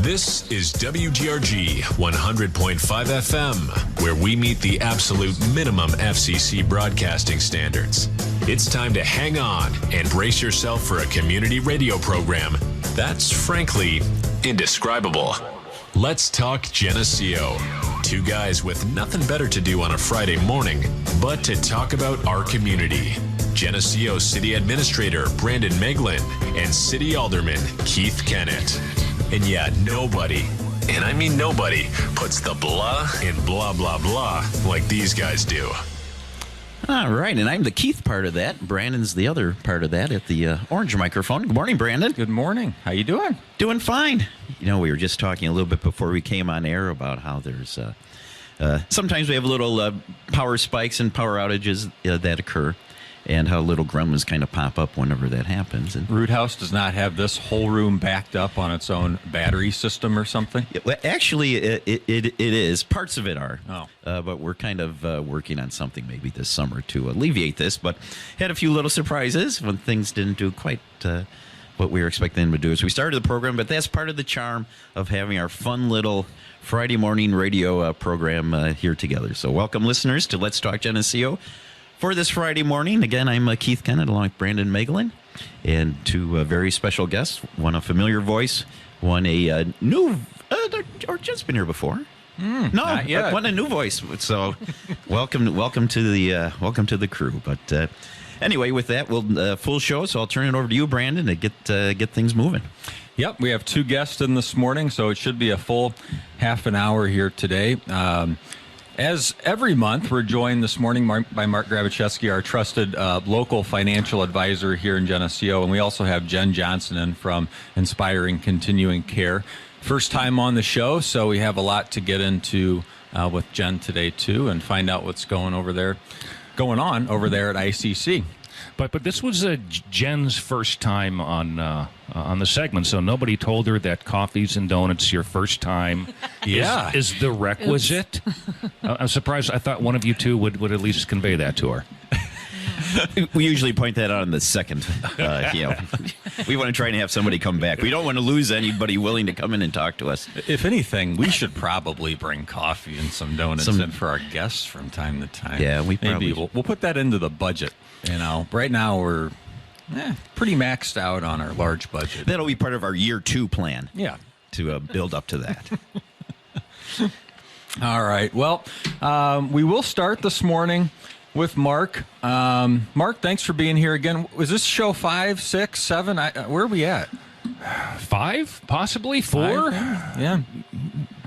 This is WGRG 100.5 FM, where we meet the absolute minimum FCC broadcasting standards. It's time to hang on and brace yourself for a community radio program that's frankly indescribable. Let's talk Geneseo. Two guys with nothing better to do on a Friday morning but to talk about our community. Geneseo City Administrator Brandon Meglin and City Alderman Keith Kennett. And yeah, nobody, and I mean nobody, puts the blah in blah, blah, blah like these guys do. All right, and I'm the Keith part of that. Brandon's the other part of that at the orange microphone. Good morning, Brandon. Good morning. How you doing? Doing fine. You know, we were just talking a little bit before we came on air about how there's sometimes we have little power spikes and power outages that occur, and how little gremlins kind of pop up whenever that happens. And Root House does not have this whole room backed up on its own battery system or something? well, actually, it is. Parts of it are. Oh. But we're kind of working on something maybe this summer to alleviate this. But had a few little surprises when things didn't do quite what we were expecting them to do as we started the program. But that's part of the charm of having our fun little Friday morning radio program here together. So welcome, listeners, to Let's Talk Geneseo. For this Friday morning, again, I'm Keith Kennett along with Brandon Meglin, and two very special guests, one a familiar voice, one a new, or just been here before. Not yet. One a new voice. So welcome to the crew. But anyway, with that, we'll full show, so I'll turn it over to you, Brandon, to get things moving. Yep, we have two guests in this morning, so it should be a full half an hour here today. As every month, we're joined this morning by Mark Grabicheski, our trusted local financial advisor here in Geneseo, and we also have Jen Johnson in from Inspiring Continuing Care. First time on the show, so we have a lot to get into with Jen today too, and find out what's going on over there at ICC. But this was Jen's first time on the segment, so nobody told her that coffees and donuts your first time is the requisite. I'm surprised. I thought one of you two would at least convey that to her. We usually point that out in the second. We want to try and have somebody come back. We don't want to lose anybody willing to come in and talk to us. If anything, we should probably bring coffee and some donuts in for our guests from time to time. Yeah, maybe we'll put that into the budget. You know, right now we're pretty maxed out on our large budget. That'll be part of our year 2 plan. Yeah, to build up to that. All right. Well, we will start this morning with Mark. Mark, thanks for being here again. Was this show 5, 6, 7? Where are we at? 5, possibly 4. 5? Yeah.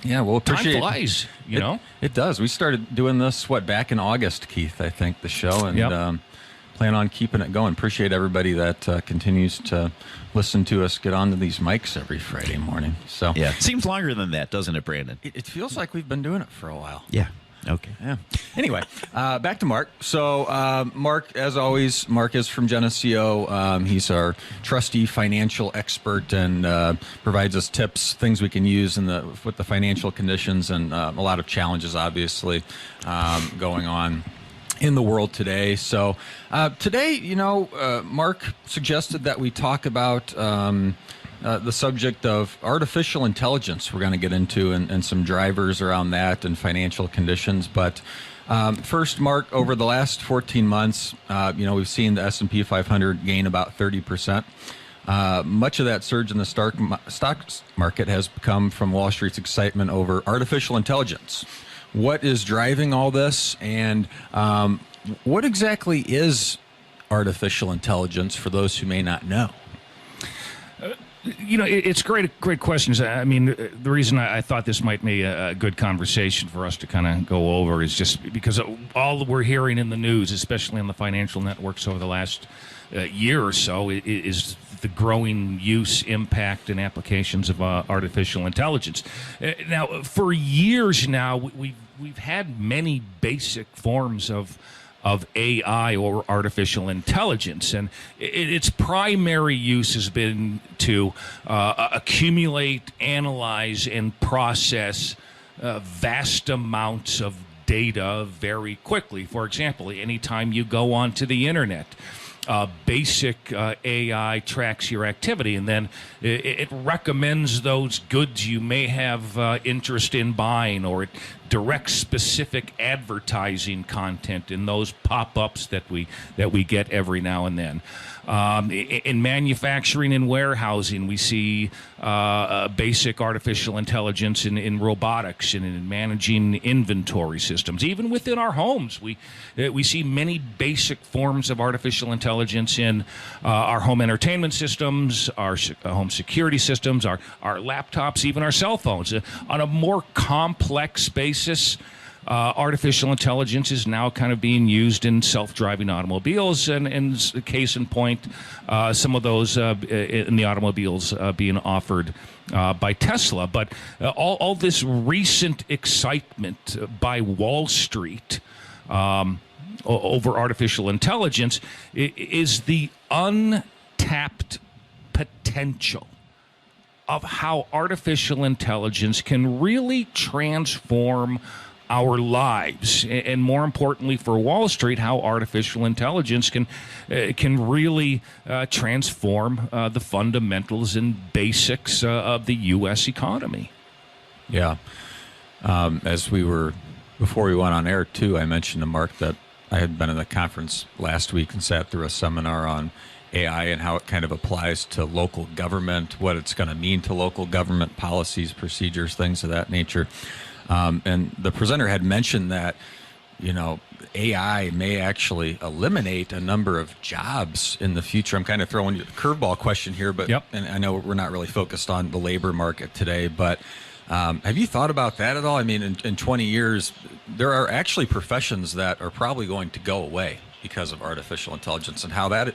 Yeah, well, appreciate time flies, you know. It does. We started doing this, back in August, Keith, I think, the show, and plan on keeping it going. Appreciate everybody that continues to listen to us get onto these mics every Friday morning. So yeah, it seems longer than that, doesn't it, Brandon? It feels like we've been doing it for a while. Yeah. Okay. Yeah. Anyway, back to Mark. So, Mark, as always, Mark is from Geneseo. He's our trusty financial expert and provides us tips, things we can use with the financial conditions and a lot of challenges, obviously, going on in the world today. So, today, Mark suggested that we talk about the subject of artificial intelligence we're going to get into and some drivers around that and financial conditions. But first, Mark, over the last 14 months, we've seen the S&P 500 gain about 30%. Much of that surge in the stock market has come from Wall Street's excitement over artificial intelligence. What is driving all this, and what exactly is artificial intelligence for those who may not know? It's great questions. I mean, the reason I thought this might be a good conversation for us to kind of go over is just because all we're hearing in the news, especially on the financial networks over the last year or so, is the growing use, impact, and applications of artificial intelligence. Now, for years now, we've had many basic forms of AI or artificial intelligence, and its primary use has been to accumulate, analyze, and process vast amounts of data very quickly. For example, anytime you go onto the internet, basic AI tracks your activity, and then it recommends those goods you may have interest in buying, or it directs specific advertising content in those pop-ups that we get every now and then. In manufacturing and warehousing, we see basic artificial intelligence in robotics and in managing inventory systems. Even within our homes, we see many basic forms of artificial intelligence in our home entertainment systems, our home security systems, our laptops, even our cell phones. On a more complex basis, artificial intelligence is now kind of being used in self-driving automobiles, and case in point, some of those in the automobiles being offered by Tesla. But all this recent excitement by Wall Street over artificial intelligence is the untapped potential of how artificial intelligence can really transform our lives, and more importantly for Wall Street, how artificial intelligence can really transform the fundamentals and basics of the U.S. economy. Yeah. Before we went on air, too, I mentioned to Mark that I had been in a conference last week and sat through a seminar on AI and how it kind of applies to local government, what it's going to mean to local government policies, procedures, things of that nature. And the presenter had mentioned that, AI may actually eliminate a number of jobs in the future. I'm kind of throwing you a curveball question here, but Yep. And I know we're not really focused on the labor market today, but have you thought about that at all? I mean, in 20 years, there are actually professions that are probably going to go away because of artificial intelligence, and how that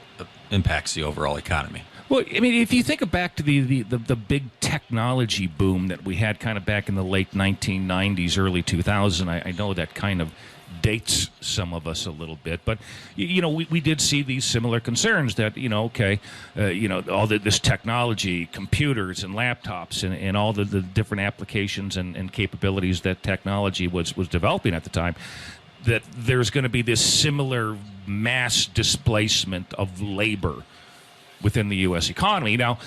impacts the overall economy. Well, I mean, if you think back to the big technology boom that we had kind of back in the late 1990s, early 2000, I know that kind of dates some of us a little bit, but we did see these similar concerns that all this technology, computers and laptops, and all the different applications and capabilities that technology was developing at the time, that there's going to be this similar mass displacement of labor within the U.S. economy. Now,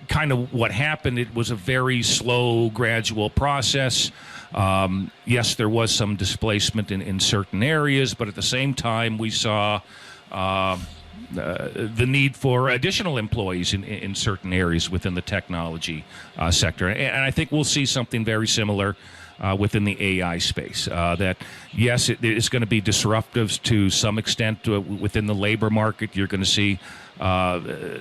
kind of what happened, it was a very slow, gradual process. Yes, there was some displacement in certain areas, but at the same time, we saw the need for additional employees in certain areas within the technology sector. And I think we'll see something very similar within the AI space. That, yes, it is going to be disruptive to some extent within the labor market. You're going to see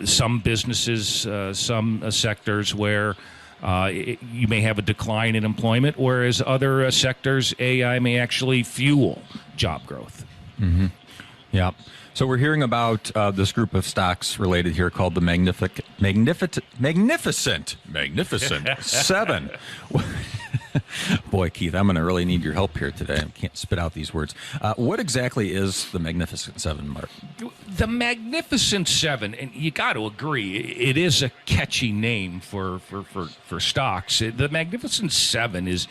some businesses, some sectors where you may have a decline in employment, whereas other sectors, AI may actually fuel job growth. Mm-hmm. Yeah. So we're hearing about this group of stocks related here called the Magnificent Seven. Boy, Keith, I'm going to really need your help here today. I can't spit out these words. What exactly is the Magnificent Seven, Mark? The Magnificent Seven, and you got to agree, it is a catchy name for stocks. The Magnificent Seven is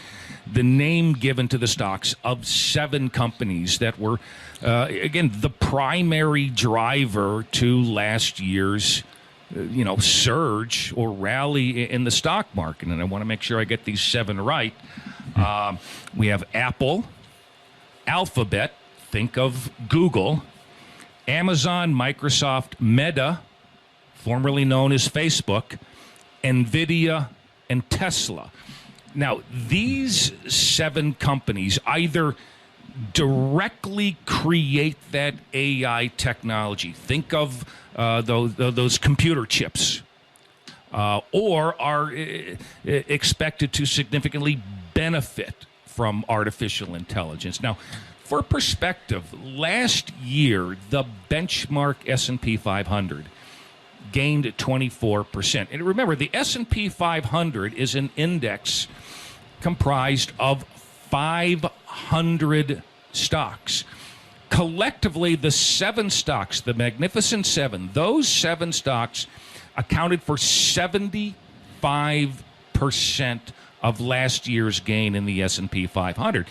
the name given to the stocks of 7 companies that were, again, the primary driver to last year's surge or rally in the stock market. And I want to make sure I get these 7 right. We have Apple, Alphabet, think of Google, Amazon, Microsoft, Meta, formerly known as Facebook, NVIDIA, and Tesla. Now, these 7 companies either directly create that AI technology. Think of those computer chips, or are expected to significantly benefit from artificial intelligence. Now, for perspective, last year, the benchmark S&P 500 gained 24%. And remember, the S&P 500 is an index comprised of 500 stocks. Collectively, the 7 stocks, the Magnificent Seven, those 7 stocks accounted for 75% of last year's gain in the S&P 500.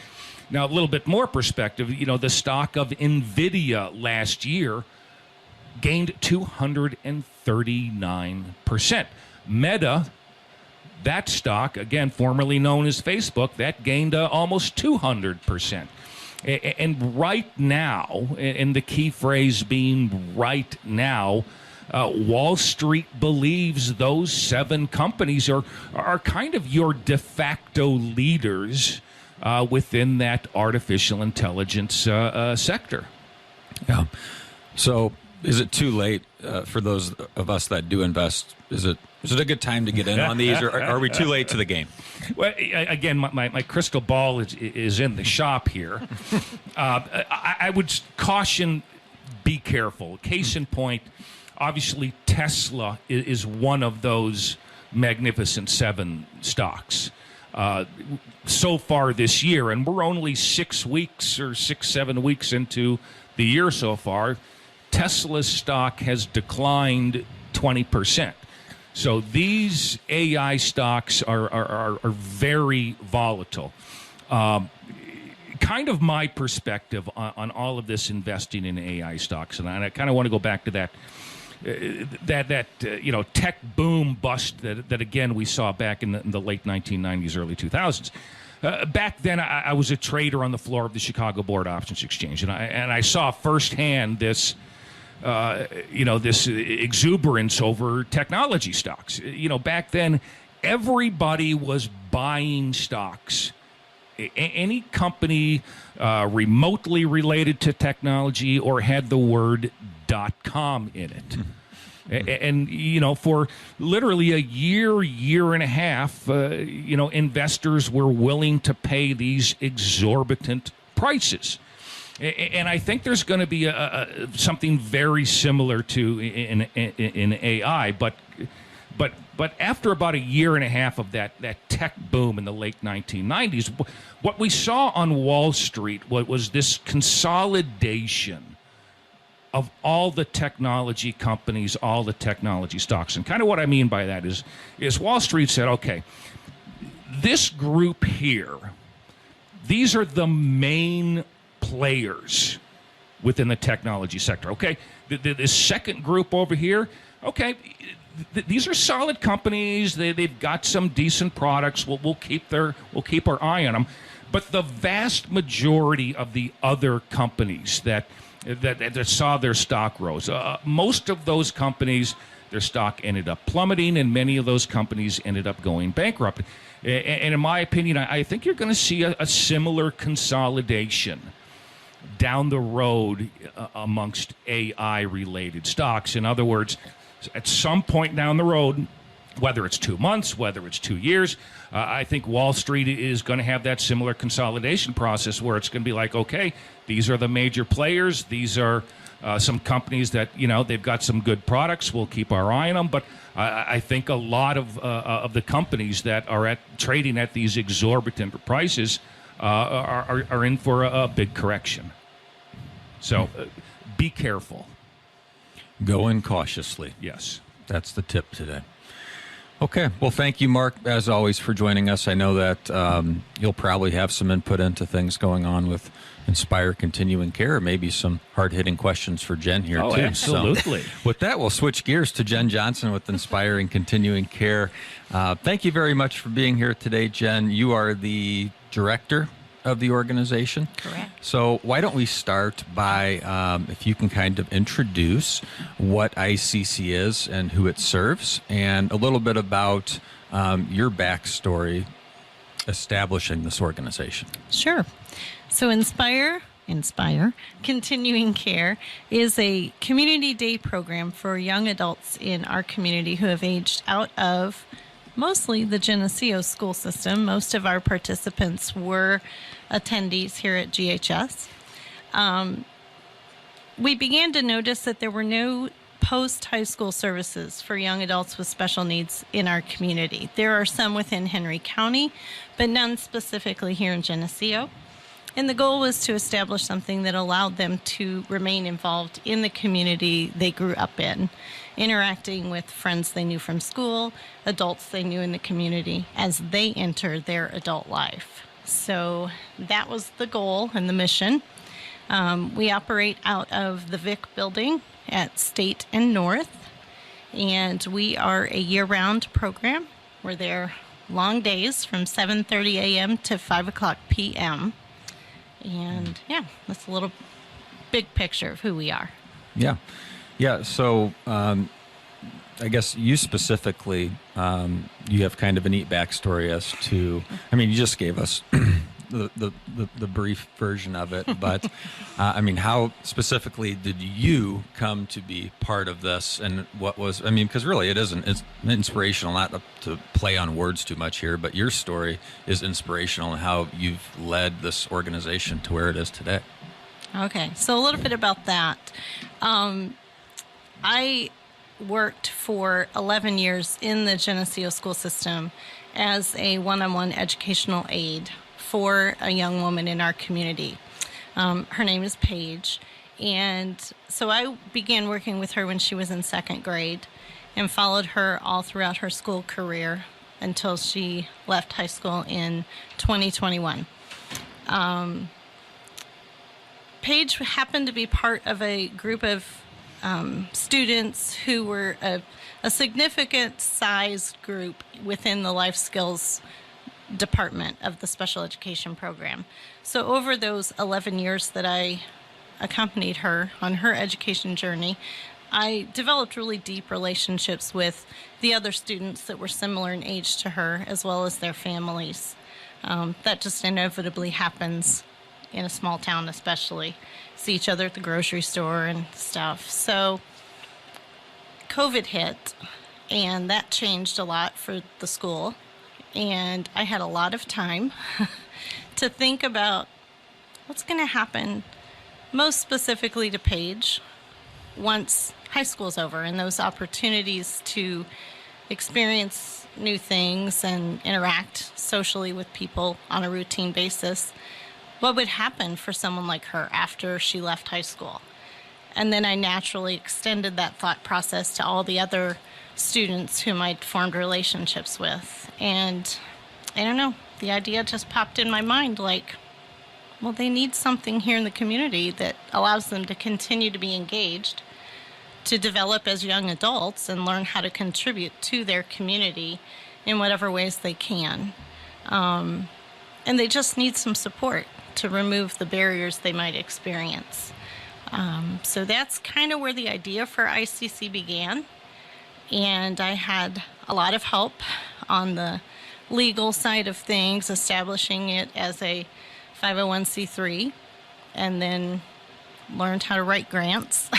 Now, a little bit more perspective, the stock of NVIDIA last year gained 239%. Meta, that stock, again, formerly known as Facebook, that gained almost 200%. And right now, and the key phrase being right now, Wall Street believes those 7 companies are kind of your de facto leaders within that artificial intelligence sector. Yeah. So is it too late for those of us that do invest? Is it a good time to get in on these, or are we too late to the game? Well, again, my crystal ball is in the shop here. I would caution, be careful. Case in point, obviously Tesla is one of those Magnificent 7 stocks. So far this year, and we're only 6 weeks or 7 weeks into the year so far, Tesla's stock has declined 20%. So these AI stocks are very volatile. Kind of my perspective on all of this investing in AI stocks, and I kind of want to go back to that tech boom bust that again we saw back in the late 1990s, early 2000s. Back then, I was a trader on the floor of the Chicago Board Options Exchange, and I saw firsthand this exuberance over technology stocks. Back then, everybody was buying stocks. Any company remotely related to technology or had the word .com in it. And, for literally a year and a half, investors were willing to pay these exorbitant prices. And I think there's going to be something very similar to in AI, but after about a year and a half of that tech boom in the late 1990s, what we saw on Wall Street was this consolidation of all the technology companies, all the technology stocks. And kind of what I mean by that is Wall Street said, okay, this group here, these are the main players within the technology sector. Okay, the second group over here, okay, these are solid companies. They've got some decent products. We'll keep our eye on them. But the vast majority of the other companies that saw their stock rose, most of those companies, their stock ended up plummeting, and many of those companies ended up going bankrupt. And in my opinion, I think you're going to see a similar consolidation down the road amongst AI-related stocks. In other words, at some point down the road, whether it's 2 months, whether it's 2 years, I think Wall Street is going to have that similar consolidation process where it's going to be like, okay, these are the major players. These are some companies that, they've got some good products. We'll keep our eye on them. But I think a lot of the companies that are trading at these exorbitant prices are in for a big correction. So be careful. Go in cautiously. Yes. That's the tip today. Okay. Well, thank you, Mark, as always, for joining us. I know that you'll probably have some input into things going on with Inspire Continuing Care, maybe some hard-hitting questions for Jen here, too. Absolutely. So, with that, we'll switch gears to Jen Johnson with Inspire and Continuing Care. Thank you very much for being here today, Jen. You are the director of the organization. Correct. So why don't we start by, if you can kind of introduce what ICC is and who it serves, and a little bit about your backstory establishing this organization. Sure. So Inspire Continuing Care is a community day program for young adults in our community who have aged out of mostly the Geneseo school system. Most of our participants were attendees here at GHS. We began to notice that there were no post-high school services for young adults with special needs in our community. There are some within Henry County, but none specifically here in Geneseo. And the goal was to establish something that allowed them to remain involved in the community they grew up in, interacting with friends they knew from school, adults they knew in the community as they enter their adult life. So that was the goal and the mission. We operate out of the Vic building at State and North. And we are a year-round program. We're there long days from 7:30 a.m. to 5 o'clock p.m. And yeah, that's a little big picture of who we are. Yeah. Yeah. So I guess you specifically, you have kind of a neat backstory as to, I mean, you just gave us the brief version of it, but I mean, how specifically did you come to be part of this, and what was, I mean, because really it's inspirational, not to play on words too much here, but your story is inspirational in how you've led this organization to where it is today. Okay, so a little bit about that. I worked for 11 years in the Geneseo school system as a one-on-one educational aide for a young woman in our community. Her name is Paige, and so I began working with her when she was in second grade and followed her all throughout her school career until she left high school in 2021. Paige happened to be part of a group of students who were a significant sized group within the life skills department of the special education program. So over those 11 years that I accompanied her on her education journey, I developed really deep relationships with the other students that were similar in age to her, as well as their families. That just inevitably happens in a small town, especially. See each other at the grocery store and stuff. So COVID hit, and that changed a lot for the school. And I had a lot of time to think about what's going to happen, most specifically to Paige, once high school's over and those opportunities to experience new things and interact socially with people on a routine basis. What would happen for someone like her after she left high school? And then I naturally extended that thought process to all the other students whom I'd formed relationships with. And I don't know, the idea just popped in my mind like, well, they need something here in the community that allows them to continue to be engaged, to develop as young adults and learn how to contribute to their community in whatever ways they can. And they just need some support to remove the barriers they might experience. So that's kind of where the idea for ICC began. And I had a lot of help on the legal side of things, establishing it as a 501c3, and then learned how to write grants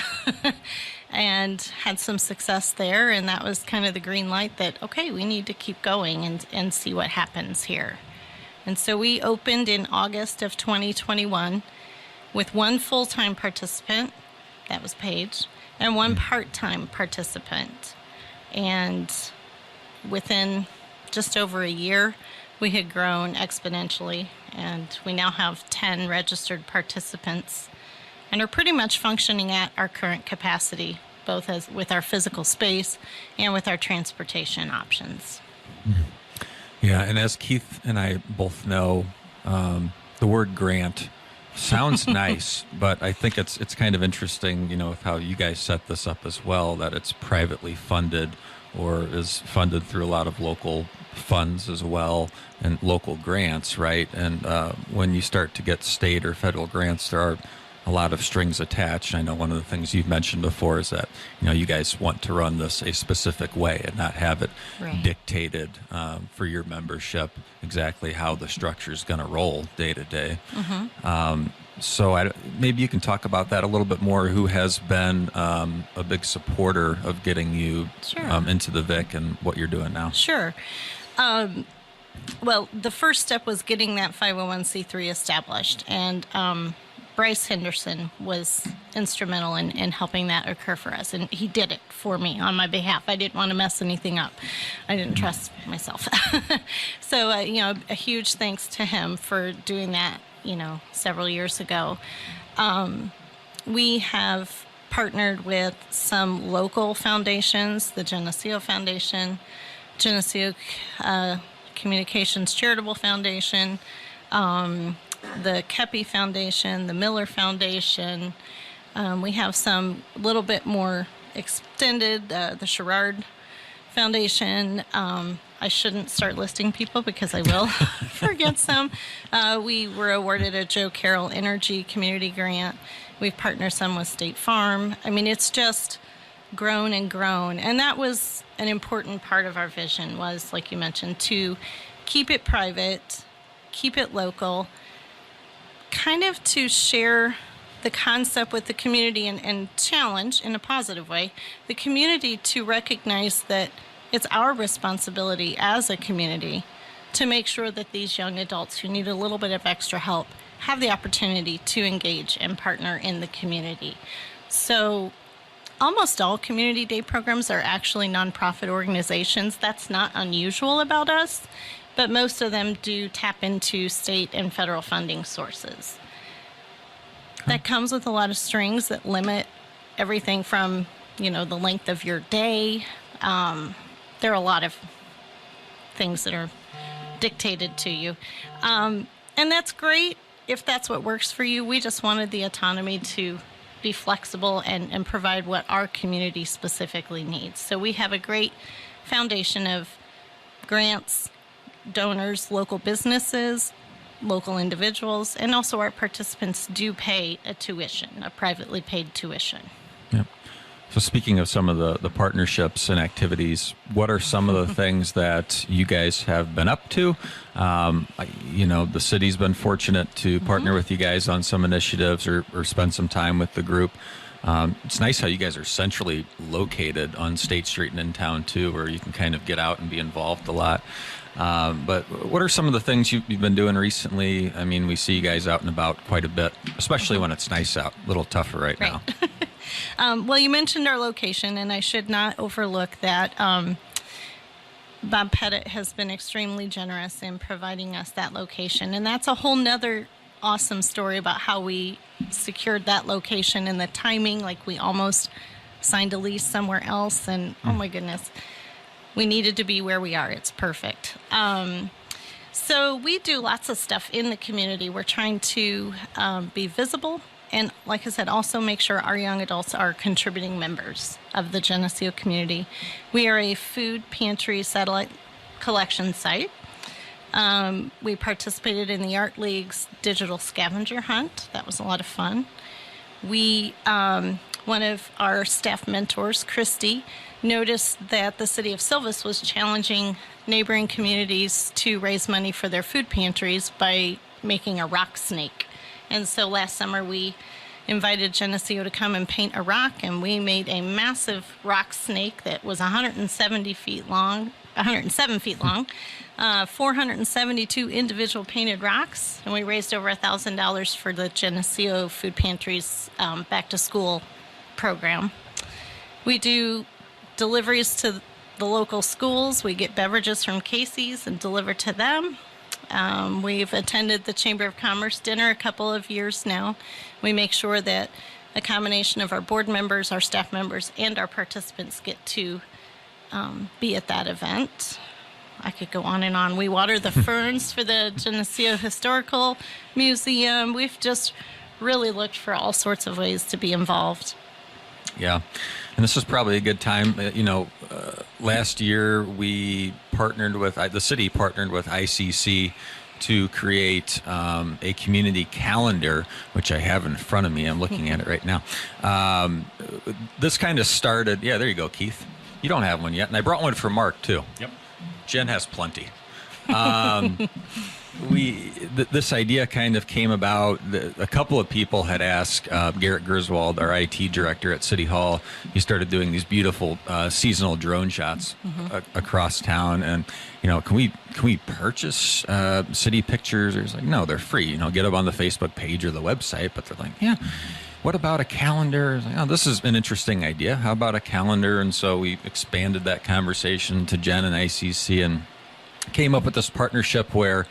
and had some success there. And that was kind of the green light that, okay, we need to keep going and see what happens here. And so we opened in August of 2021 with one full-time participant, that was Paige, and one part-time participant. And within just over a year, we had grown exponentially, and we now have 10 registered participants and are pretty much functioning at our current capacity, both as with our physical space and with our transportation options. Yeah, and as Keith and I both know, the word grant sounds nice, but I think it's kind of interesting, with how you guys set this up as well, that it's privately funded or is funded through a lot of local funds as well and local grants, right? And when you start to get state or federal grants, there are a lot of strings attached. I know one of the things you've mentioned before is that you guys want to run this a specific way and not have it dictated for your membership exactly how the structure is going to roll day to day. So maybe you can talk about that a little bit more. Who has been a big supporter of getting you into the VIC and what you're doing now? Sure. Well, the first step was getting that 501c3 established, and Bryce Henderson was instrumental in helping that occur for us, and he did it for me on my behalf. I didn't want to mess anything up. I didn't trust myself. So, a huge thanks to him for doing that, several years ago. We have partnered with some local foundations, the Geneseo Foundation, Geneseo Communications Charitable Foundation, the Kepi Foundation, the Miller Foundation, We have some a little bit more extended, the Sherrard Foundation. I shouldn't start listing people because I will forget some. We were awarded a Joe Carroll Energy Community Grant. We've partnered some with State Farm. I mean, it's just grown and grown. And that was an important part of our vision was, like you mentioned, to keep it private, keep it local, kind of to share the concept with the community and challenge in a positive way the community to recognize that it's our responsibility as a community to make sure that these young adults who need a little bit of extra help have the opportunity to engage and partner in the community. So almost all community day programs are actually nonprofit organizations. That's not unusual about us, but most of them do tap into state and federal funding sources. That comes with a lot of strings that limit everything from, the length of your day. There are a lot of things that are dictated to you. And that's great if that's what works for you. We just wanted the autonomy to be flexible and provide what our community specifically needs. So we have a great foundation of grants, donors, local businesses, local individuals, and also our participants do pay a tuition, a privately paid tuition. Yep. So speaking of some of the partnerships and activities, what are some of the things that you guys have been up to? The city's been fortunate to partner with you guys on some initiatives or spend some time with the group. It's nice how you guys are centrally located on State Street and in town too, where you can kind of get out and be involved a lot. But what are some of the things you've been doing recently? I mean, we see you guys out and about quite a bit, especially when it's nice out. A little tougher right now. Well, you mentioned our location, and I should not overlook that. Bob Pettit has been extremely generous in providing us that location, and that's a whole nother awesome story about how we secured that location and the timing. Like, we almost signed a lease somewhere else, and oh my goodness, we needed to be where we are. It's perfect. So we do lots of stuff in the community. We're trying to be visible. And like I said, also make sure our young adults are contributing members of the Geneseo community. We are a food pantry satellite collection site. We participated in the Art League's digital scavenger hunt. That was a lot of fun. One of our staff mentors, Christy, noticed that the city of Silvis was challenging neighboring communities to raise money for their food pantries by making a rock snake. And so last summer we invited Geneseo to come and paint a rock, and we made a massive rock snake that was 107 feet long, 472 individual painted rocks, and we raised over $1,000 for the Geneseo Food Pantry's back to school program. We do deliveries to the local schools. We get beverages from Casey's and deliver to them. We've attended the Chamber of Commerce dinner a couple of years now. We make sure that a combination of our board members, our staff members, and our participants get to be at that event. I could go on and on. We water the ferns for the Geneseo Historical Museum. We've just really looked for all sorts of ways to be involved. Yeah. And this is probably a good time. Last year we partnered with, the city partnered with ICC to create a community calendar, which I have in front of me. I'm looking at it right now. This kind of started, yeah, there you go, Keith. You don't have one yet. And I brought one for Mark, too. Yep. Jen has plenty. This idea kind of came about. A couple of people had asked Garrett Griswold, our IT director at City Hall. He started doing these beautiful seasonal drone shots across town, and can we purchase city pictures? Or it's like, no, they're free. Get them on the Facebook page or the website. But they're like, yeah. What about a calendar? It's like, oh, this is an interesting idea. How about a calendar? And so we expanded that conversation to Jen and ICC and came up with this partnership where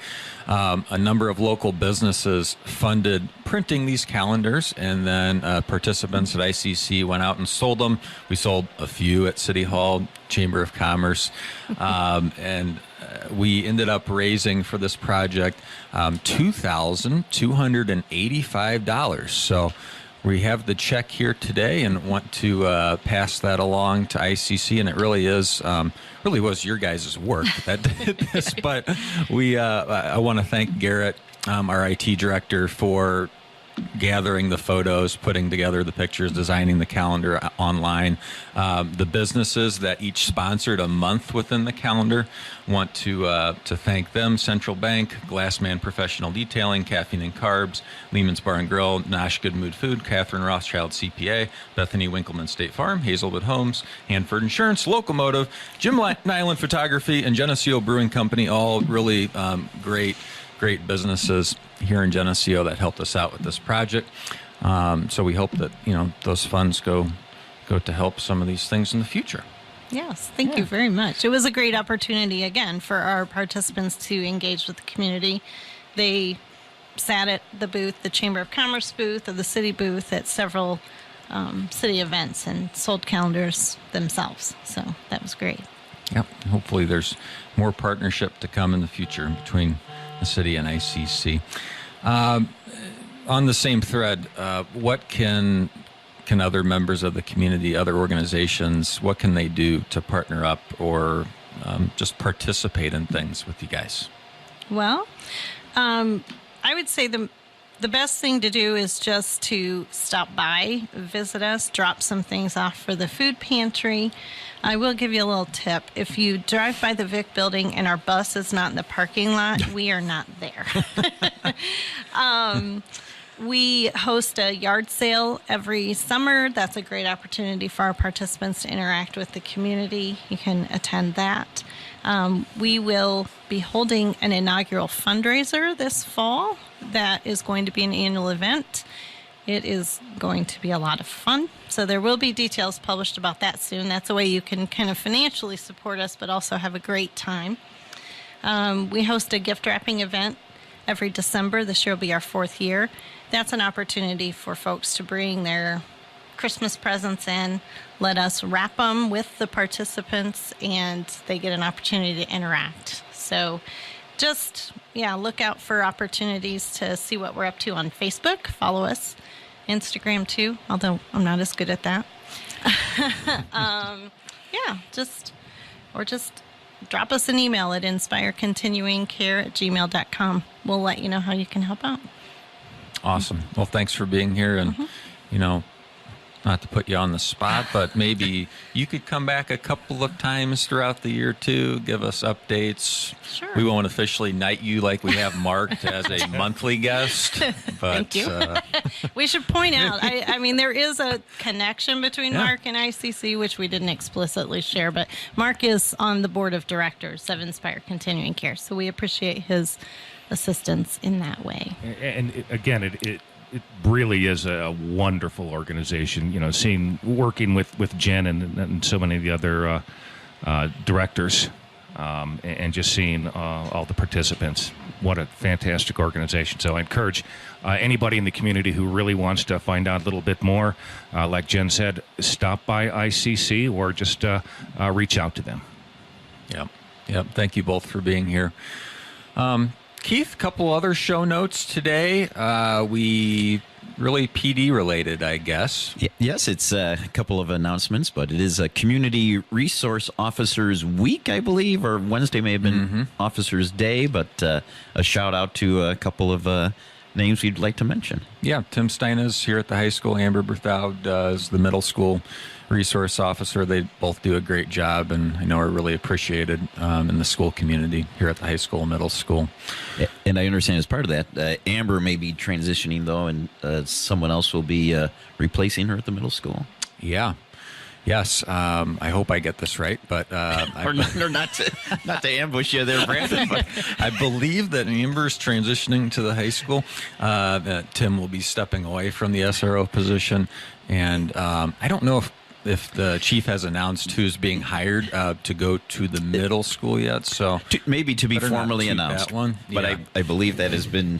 a number of local businesses funded printing these calendars, and then participants at ICC went out and sold them. We sold a few at City Hall, Chamber of Commerce, and we ended up raising for this project $2,285. So we have the check here today and want to pass that along to ICC, and it really was your guys' work that did this. But I want to thank Garrett, our IT director, for gathering the photos, putting together the pictures, designing the calendar online. The businesses that each sponsored a month within the calendar, want to thank them: Central Bank, Glassman Professional Detailing, Caffeine and Carbs, Lehman's Bar and Grill, Nosh Good Mood Food, Catherine Rothschild CPA, Bethany Winkleman State Farm, Hazelwood Homes, Hanford Insurance, Locomotive, Jim Nyland Photography, and Geneseo Brewing Company. All really great businesses here in Geneseo that helped us out with this project. So we hope that those funds go to help some of these things in the future. Yes, thank you very much. It was a great opportunity, again, for our participants to engage with the community. They sat at the booth, the Chamber of Commerce booth, or the city booth at several city events and sold calendars themselves. So that was great. Yep. Hopefully there's more partnership to come in the future between the city and ICC. On the same thread, what can other members of the community, other organizations, what can they do to partner up or just participate in things with you guys? Well, I would say the best thing to do is just to stop by, visit us, drop some things off for the food pantry. I will give you a little tip. If you drive by the Vic building and our bus is not in the parking lot, we are not there. We host a yard sale every summer. That's a great opportunity for our participants to interact with the community. You can attend that. We will be holding an inaugural fundraiser this fall. That is going to be an annual event. It is going to be a lot of fun. So there will be details published about that soon. That's a way you can kind of financially support us, but also have a great time. We host a gift wrapping event every December. This year will be our 4th year. That's an opportunity for folks to bring their Christmas presents in, let us wrap them with the participants, and they get an opportunity to interact. So just, look out for opportunities to see what we're up to on Facebook. Follow us. Instagram too, although I'm not as good at that. Just drop us an email at inspirecontinuingcare@gmail.com. We'll let you know how you can help out. Awesome. Well, thanks for being here, and not to put you on the spot, but maybe you could come back a couple of times throughout the year too, give us updates. Sure. We won't officially knight you like we have marked as a monthly guest, but Thank you. We should point out, I mean, there is a connection between Mark and ICC, which we didn't explicitly share, but Mark is on the board of directors of Inspire Continuing Care, so we appreciate his assistance in that way. And again, it really is a wonderful organization. Working with Jen and so many of the other directors, and just seeing all the participants. What a fantastic organization. So I encourage anybody in the community who really wants to find out a little bit more, like Jen said, stop by ICC or just reach out to them. Yep. Thank you both for being here. Keith, a couple other show notes today. We really PD related, I guess. Yes, it's a couple of announcements, but it is a Community Resource Officers Week, I believe, or Wednesday may have been Officers Day, but a shout out to a couple of names we'd like to mention. Yeah, Tim Stein is here at the high school. Amber Berthoud is the middle school resource officer. They both do a great job, and I know are really appreciated in the school community here at the high school, middle school. And I understand as part of that, Amber may be transitioning, though, and someone else will be replacing her at the middle school. Yeah. Yes, I hope I get this right, but or not to ambush you there, Brandon. But I believe that Amber's transitioning to the high school. That Tim will be stepping away from the SRO position, and I don't know if the chief has announced who's being hired to go to the middle school yet. So maybe to be formally announced. That one. But yeah. I believe that has been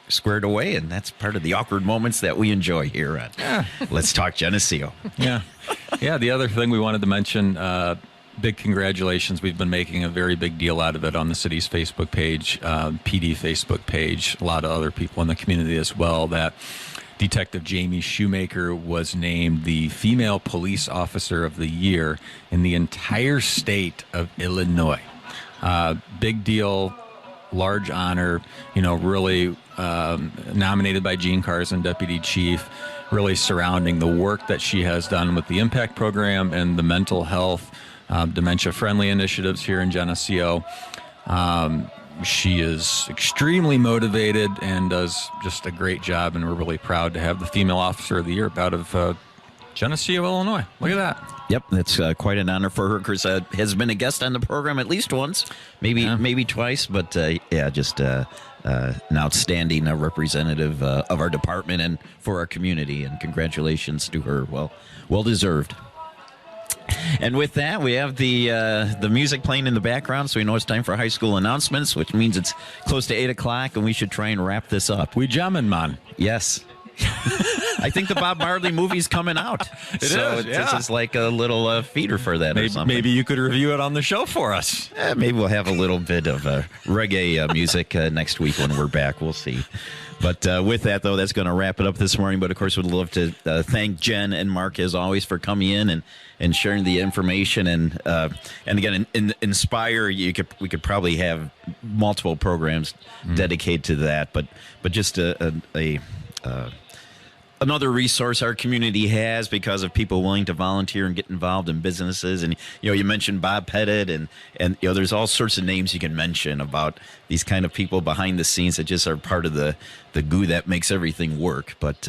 squared away, and that's part of the awkward moments that we enjoy here at Let's Talk Geneseo. Yeah. The other thing we wanted to mention, big congratulations. We've been making a very big deal out of it on the city's Facebook page, PD Facebook page, a lot of other people in the community as well, that Detective Jamie Shoemaker was named the Female Police Officer of the Year in the entire state of Illinois. Big deal, large honor, really nominated by Gene Carson, Deputy Chief, really surrounding the work that she has done with the Impact Program and the mental health, dementia-friendly initiatives here in Geneseo. She is extremely motivated and does just a great job, and we're really proud to have the Female Officer of the Year out of Geneseo, Illinois. Look at that. Yep, that's quite an honor for her. Chris has been a guest on the program at least once, maybe twice, but just an outstanding representative of our department and for our community, and congratulations to her. Well deserved. And with that, we have the music playing in the background, so we know it's time for high school announcements, which means it's close to 8 o'clock, and we should try and wrap this up. We jamming, man. Yes. I think the Bob Marley movie's coming out. This is like a little feeder for that or something. Maybe you could review it on the show for us. Maybe we'll have a little bit of reggae music next week when we're back. We'll see. But with that, though, that's going to wrap it up this morning. But, of course, we'd love to thank Jen and Mark, as always, for coming in and sharing the information. And again, Inspire, we could probably have multiple programs dedicated to that. But just another resource our community has because of people willing to volunteer and get involved in businesses. And, you mentioned Bob Pettit and there's all sorts of names you can mention about these kind of people behind the scenes that just are part of the goo that makes everything work. But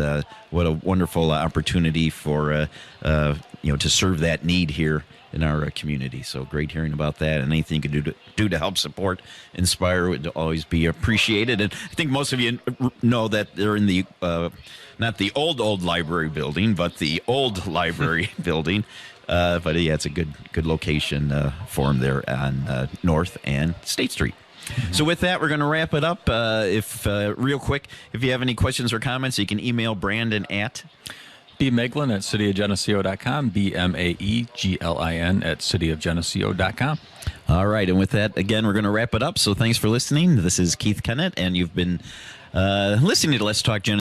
what a wonderful opportunity for, to serve that need here in our community. So great hearing about that, and anything you can do to help support Inspire would always be appreciated. And I think most of you know that they're in the not the old library building, but the old library building. But yeah, it's a good location for them there on North and State Street. Mm-hmm. So with that, we're going to wrap it up. Real quick, if you have any questions or comments, you can email Brandon at bmeglin at cityofgeneseo.com, BMAEGLIN at cityofgeneseo.com. All right, and with that, again, we're going to wrap it up. So thanks for listening. This is Keith Kennett, and you've been listening to Let's Talk Geneseo.